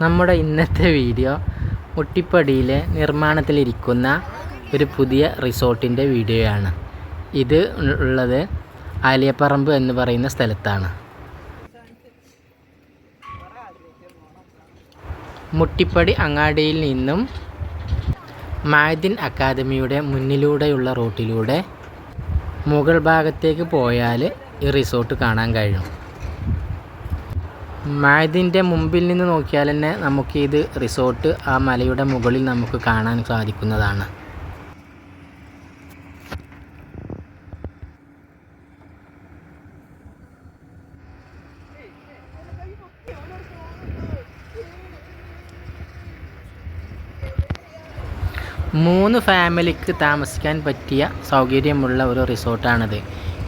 നമ്മുടെ ഇന്നത്തെ വീഡിയോ മുട്ടിപ്പടിയിലെ നിർമ്മാണത്തിലിരിക്കുന്ന ഒരു പുതിയ റിസോർട്ടിൻ്റെ വീഡിയോയാണ്. ഇത് ഉള്ളത് ആലിയപ്പറമ്പ് എന്ന് പറയുന്ന സ്ഥലത്താണ്. മുട്ടിപ്പടി അങ്ങാടിയിൽ നിന്നും മഅദിൻ അക്കാദമിയുടെ മുന്നിലൂടെയുള്ള റൂട്ടിലൂടെ മുകൾ ഭാഗത്തേക്ക് പോയാൽ ഈ റിസോർട്ട് കാണാൻ കഴിയും. മഅദിൻ്റെ മുമ്പിൽ നിന്ന് നോക്കിയാൽ തന്നെ നമുക്ക് ഇത് റിസോർട്ട് ആ മലയുടെ മുകളിൽ നമുക്ക് കാണാൻ സാധിക്കുന്നതാണ്. മൂന്ന് ഫാമിലിക്ക് താമസിക്കാൻ പറ്റിയ സൗകര്യമുള്ള ഒരു റിസോർട്ടാണിത്.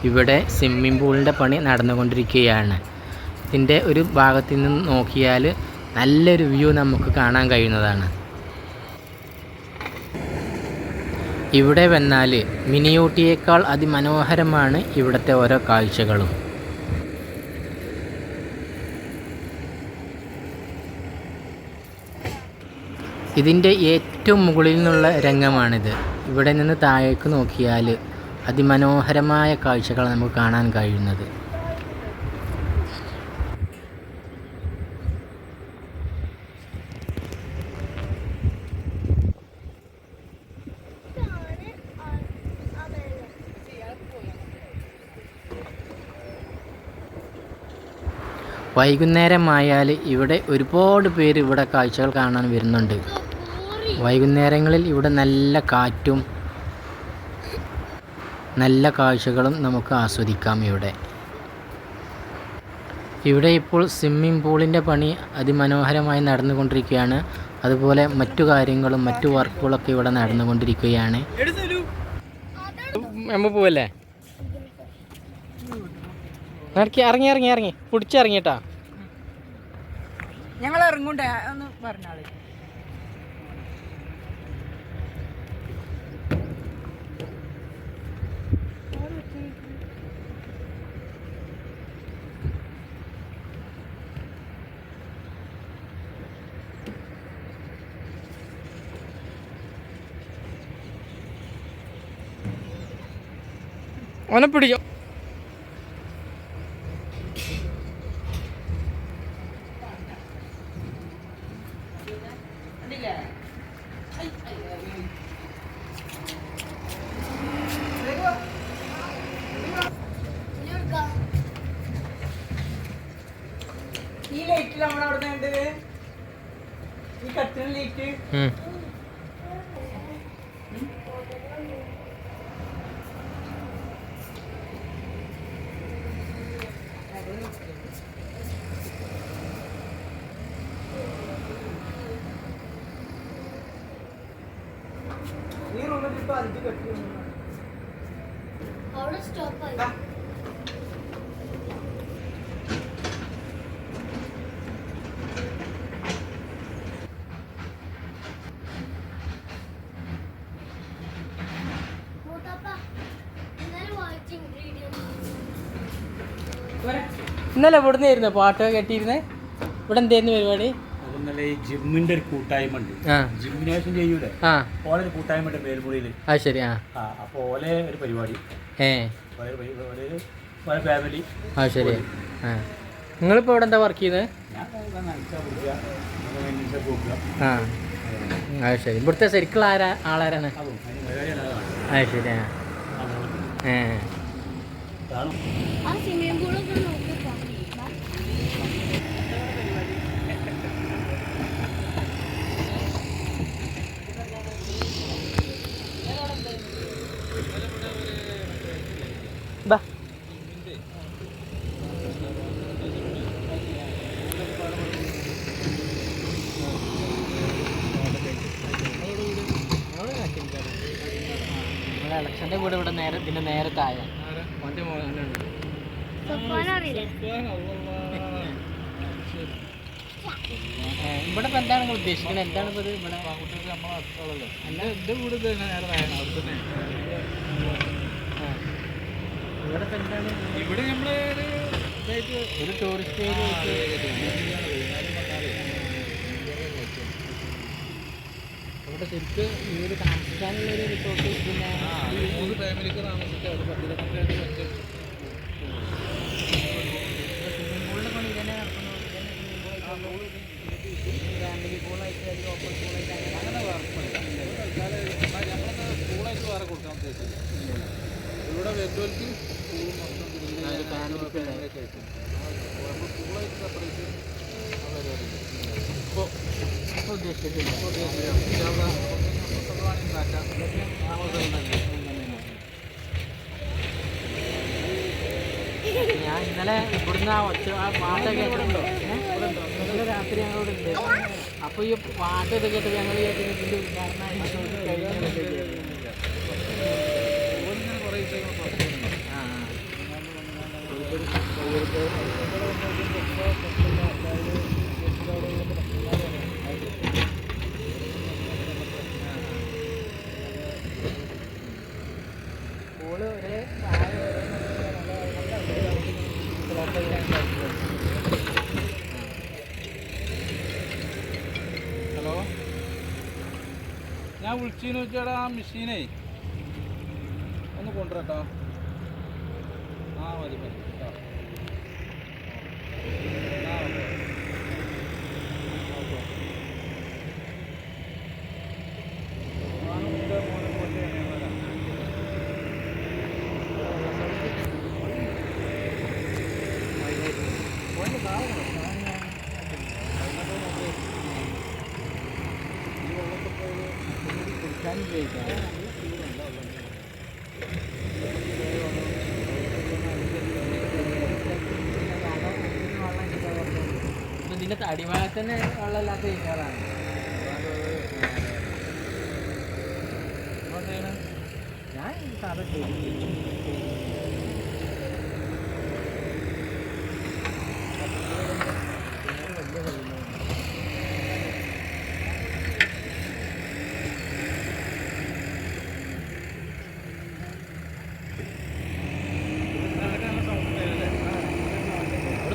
ഇവിടെ സ്വിമ്മിംഗ് പൂളിൻ്റെ പണി നടന്നുകൊണ്ടിരിക്കുകയാണ്. ഇതിൻ്റെ ഒരു ഭാഗത്തു നിന്ന് നോക്കിയാൽ നല്ലൊരു വ്യൂ നമുക്ക് കാണാൻ കഴിയുന്നതാണ്. ഇവിടെ വന്നാൽ മിനി ഊട്ടിയേക്കാൾ അതിമനോഹരമാണ് ഇവിടുത്തെ ഓരോ കാഴ്ചകളും. ഇതിൻ്റെ ഏറ്റവും മുകളിൽ നിന്നുള്ള രംഗമാണിത്. ഇവിടെ നിന്ന് താഴേക്ക് നോക്കിയാൽ അതിമനോഹരമായ കാഴ്ചകൾ നമുക്ക് കാണാൻ കഴിയുന്നത്. വൈകുന്നേരമായാൽ ഇവിടെ ഒരുപാട് പേര് ഇവിടെ കാഴ്ചകൾ കാണാൻ വരുന്നുണ്ട്. വൈകുന്നേരങ്ങളിൽ ഇവിടെ നല്ല കാറ്റും നല്ല കാഴ്ചകളും നമുക്ക് ആസ്വദിക്കാം. ഇവിടെ ഇപ്പോൾ സ്വിമ്മിംഗ് പൂളിൻ്റെ പണി അതിമനോഹരമായി നടന്നുകൊണ്ടിരിക്കുകയാണ്. അതുപോലെ മറ്റു കാര്യങ്ങളും മറ്റു വർക്കുകളൊക്കെ ഇവിടെ നടന്നുകൊണ്ടിരിക്കുകയാണ്. നമ്മൾ പോവല്ലേ? ഇറങ്ങി പിടിച്ചിറങ്ങിട്ടാ ഞങ്ങൾ ഇറങ്ങണ്ടേ ഒന്ന് പറഞ്ഞാളി. ഓനെ പിടിച്ചോ. ഈ ലൈറ്റിൽ നമ്മളവിടെ ഉണ്ട്, ഈ കത്തിന് ലൈറ്റ്. ഈ റൂമിൽ ഇപ്പൊ 5 കെട്ടി അവിടെ സ്റ്റോപ്പ് ആയി. ഇന്നലെ ഇവിടെ നിന്നായിരുന്നു പാട്ടൊക്കെ കെട്ടിയിരുന്നേ. ഇവിടെ എന്തായിരുന്നു പരിപാടി? ജിമ്മിന്റെ ഒരു കൂട്ടായ്മ ഉണ്ട്. ജിമ്മിനേഷൻ ചെയ്യൂലേ, ഓലെ ഒരു കൂട്ടായ്മ ഉണ്ട് മേൽമുറിയില്. അത് ശരി. അപ്പൊ ഓലെ ഒരു പരിപാടി ഫാമിലി. അത് ശരി. നിങ്ങളിപ്പോ ഇവിടെ എന്താ വർക്ക് ചെയ്യുന്നത്? അത് ശരി. ഇവിടുത്തെ ശരിക്കുള്ള ആളാരാണ്? അത് ശരി. ബാ ഇലക്ഷൻ്റെ വീട് ഇവിടെ നേരെ ഇതിൻ്റെ നേരെ താഴെ. ഇവിടെ ഇപ്പം എന്താണ് നിങ്ങൾ ഉദ്ദേശിക്കുന്നത്? എന്താണ് ഇപ്പോൾ ഇവിടെ? അല്ല, എൻ്റെ വീട് ഇവിടെ ഇപ്പം എന്താണ്? ഇവിടെ നമ്മൾ ഒരു ടൂറിസ്റ്റ് ഏരിയ അപ്പോൾ ശരിക്ക് ഈ ഒരു താമസിക്കാനുള്ള ഒരു റിസോർട്ട് പിന്നെ ഈ 3 ഫാമിലിക്ക് താമസിക്കാം. ഒരു 10 ലക്ഷത്തിലേക്ക് പറ്റും. സ്വിമ്മിംഗ് പൂളിൻ്റെ പണി ഇതന്നെ നടക്കുന്നത് ഫാമിലി പൂളായിട്ട് അല്ലെങ്കിൽ ഓപ്പൺ പൂളായിട്ട് അങ്ങനെ നമ്മളത് സ്കൂളായിട്ട് വേറെ കൊടുക്കാൻ ഉദ്ദേശിച്ചില്ല. ഇവിടെ വരുന്നവർക്ക് സ്കൂളും മൊത്തം ഫാമിലിയൊക്കെ ആയിട്ട് നമ്മൾ സ്കൂളായിട്ട് സെപ്പറേറ്റ് ഇപ്പോൾ ഉദ്ദേശിച്ചിട്ടില്ല. ഞാൻ ഇന്നലെ ഇവിടുന്ന് ആ പാട്ട് കേട്ടിട്ടുണ്ടോ? ഇന്നലെ രാത്രി ഞങ്ങളോട് ഉണ്ട്. അപ്പോൾ ഈ പാട്ടൊക്കെ കേട്ട് ഞങ്ങൾ ഇതിൻ്റെ ഉദ്ഘാടനം ഓള് ഒരേ ഹലോ, ഞാൻ വിളിച്ചെന്ന് വെച്ചാൽ ആ മെഷീനേ ഒന്ന് കൊണ്ടുവരട്ടോ. ആ മതി മതി കേട്ടോ. ആ ഓക്കെ ഓക്കെ. മോനെ കൊണ്ട് വരാം. ഇതിൻ്റെ അടിഭാഗത്ത് തന്നെ വെള്ളമില്ലാത്ത ഇരിക്കാറാണ്. ഞാൻ സാധാ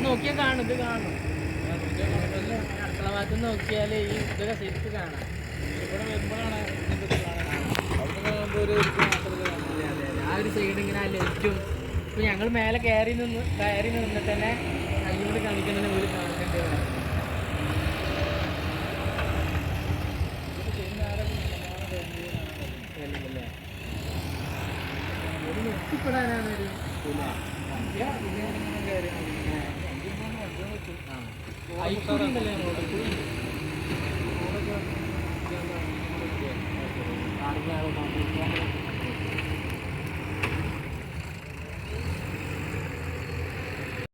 നോക്കിയാൽ കാണും. ഇത് കാണും. അടുക്കള ഭാഗത്ത് നോക്കിയാൽ ഈ ഇതൊക്കെ ശരിക്ക് കാണാം. ഇവിടെ വരുമ്പോഴാണ് ഇതിൻ്റെ കാണാൻ. അവിടെ ഒരു ആ ഒരു സൈഡ് ഇങ്ങനെ ആ ലൈറ്റും ഇപ്പം ഞങ്ങൾ മേലെ കയറി നിന്നിട്ട് തന്നെ കൈയോട് കാണിക്കുന്നതിന് ഒരു കാണേണ്ടതാണ്. ഒരു നിർത്തിപ്പെടാനാണ് ഒരു ഐക്കൂടിണ്ടല്ലേ റോഡ് കൂടി കാണിക്കാൻ